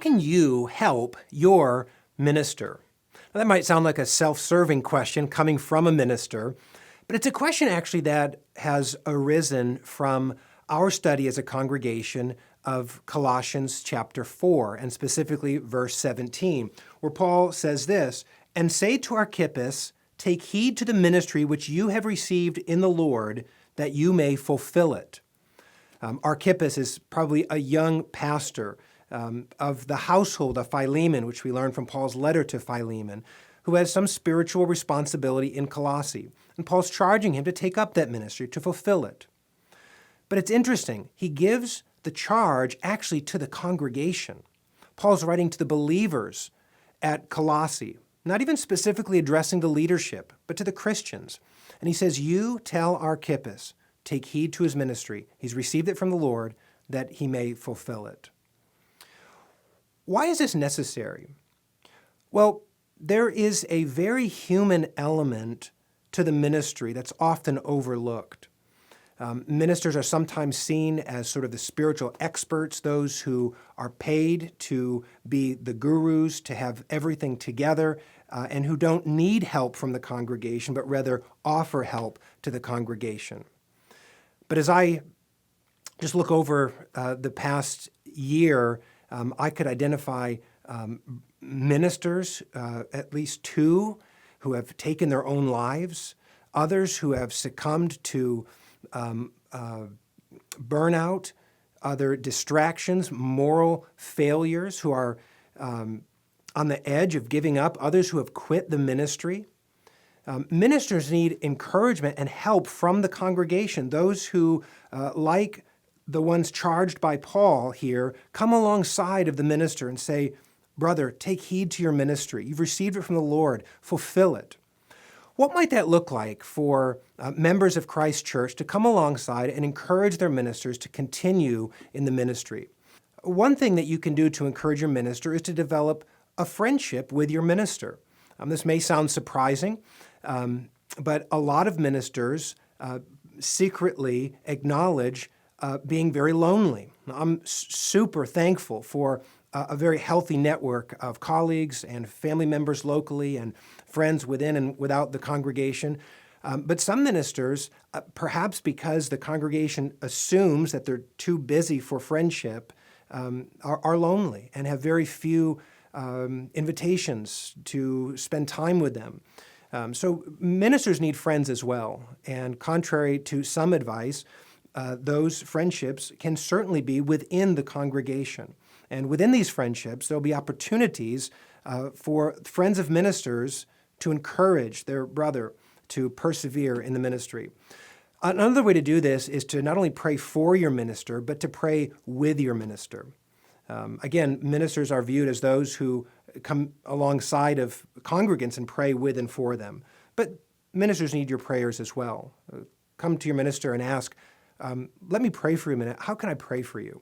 can you help your minister? Now, that might sound like a self-serving question coming from a minister, but it's a question actually that has arisen from our study as a congregation of Colossians chapter 4, and specifically verse 17, where Paul says this, "And say to Archippus, take heed to the ministry which you have received in the Lord, that you may fulfill it." Archippus is probably a young pastor of the household of Philemon, which we learn from Paul's letter to Philemon, who has some spiritual responsibility in Colossae. And Paul's charging him to take up that ministry, to fulfill it. But it's interesting, he gives the charge actually to the congregation. Paul's writing to the believers at Colossae, not even specifically addressing the leadership, but to the Christians. And he says, "You tell Archippus, take heed to his ministry. He's received it from the Lord, that he may fulfill it." Why is this necessary? Well, there is a very human element to the ministry that's often overlooked. Ministers are sometimes seen as sort of the spiritual experts, those who are paid to be the gurus, to have everything together, and who don't need help from the congregation, but rather offer help to the congregation. But as I just look over the past year, I could identify ministers, at least two, who have taken their own lives, others who have succumbed to burnout, other distractions, moral failures, who are on the edge of giving up, others who have quit the ministry. Ministers need encouragement and help from the congregation, those who, like the ones charged by Paul here, come alongside of the minister and say, "Brother, take heed to your ministry. You've received it from the Lord. Fulfill it." What might that look like for members of Christ Church to come alongside and encourage their ministers to continue in the ministry? One thing that you can do to encourage your minister is to develop a friendship with your minister. This may sound surprising, but a lot of ministers secretly acknowledge being very lonely. I'm super thankful for a very healthy network of colleagues and family members locally and friends within and without the congregation. But some ministers, perhaps because the congregation assumes that they're too busy for friendship, are lonely and have very few invitations to spend time with them. So ministers need friends as well. And contrary to some advice, those friendships can certainly be within the congregation. And within these friendships, there'll be opportunities for friends of ministers to encourage their brother to persevere in the ministry. Another way to do this is to not only pray for your minister, but to pray with your minister. Again, ministers are viewed as those who come alongside of congregants and pray with and for them. But ministers need your prayers as well. Come to your minister and ask, "Let me pray for you a minute. How can I pray for you?"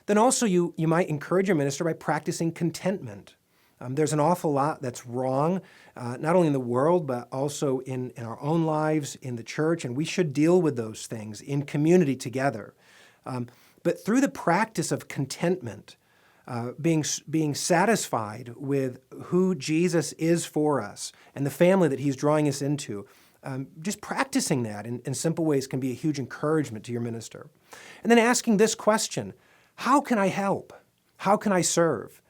Then also you might encourage your minister by practicing contentment. There's an awful lot that's wrong, not only in the world, but also in our own lives, in the church, and we should deal with those things in community together. But through the practice of contentment, being satisfied with who Jesus is for us and the family that he's drawing us into, just practicing that in simple ways can be a huge encouragement to your minister. And then asking this question, how can I help? How can I serve?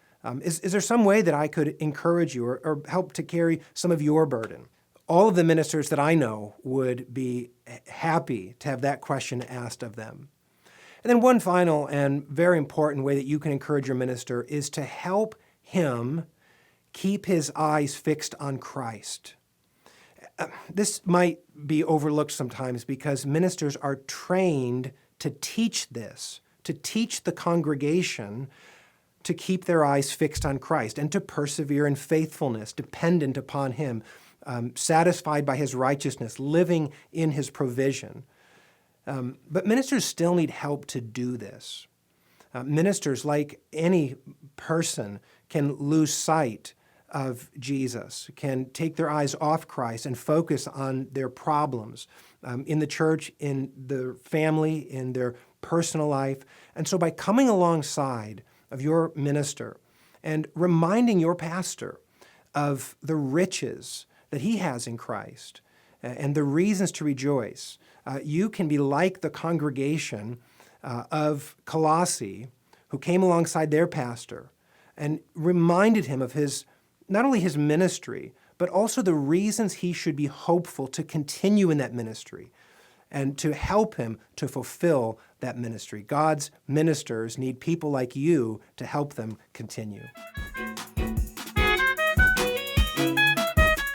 Is there some way that I could encourage you or help to carry some of your burden? All of the ministers that I know would be happy to have that question asked of them. And then one final and very important way that you can encourage your minister is to help him keep his eyes fixed on Christ. This might be overlooked sometimes because ministers are trained to teach this, to teach the congregation to keep their eyes fixed on Christ and to persevere in faithfulness, dependent upon him, satisfied by his righteousness, living in his provision. But ministers still need help to do this. Ministers, like any person, can lose sight of Jesus, can take their eyes off Christ and focus on their problems in the church, in their family, in their personal life. And so by coming alongside of your minister and reminding your pastor of the riches that he has in Christ and the reasons to rejoice. You can be like the congregation of Colossae who came alongside their pastor and reminded him of not only his ministry, but also the reasons he should be hopeful to continue in that ministry and to help him to fulfill that ministry. God's ministers need people like you to help them continue.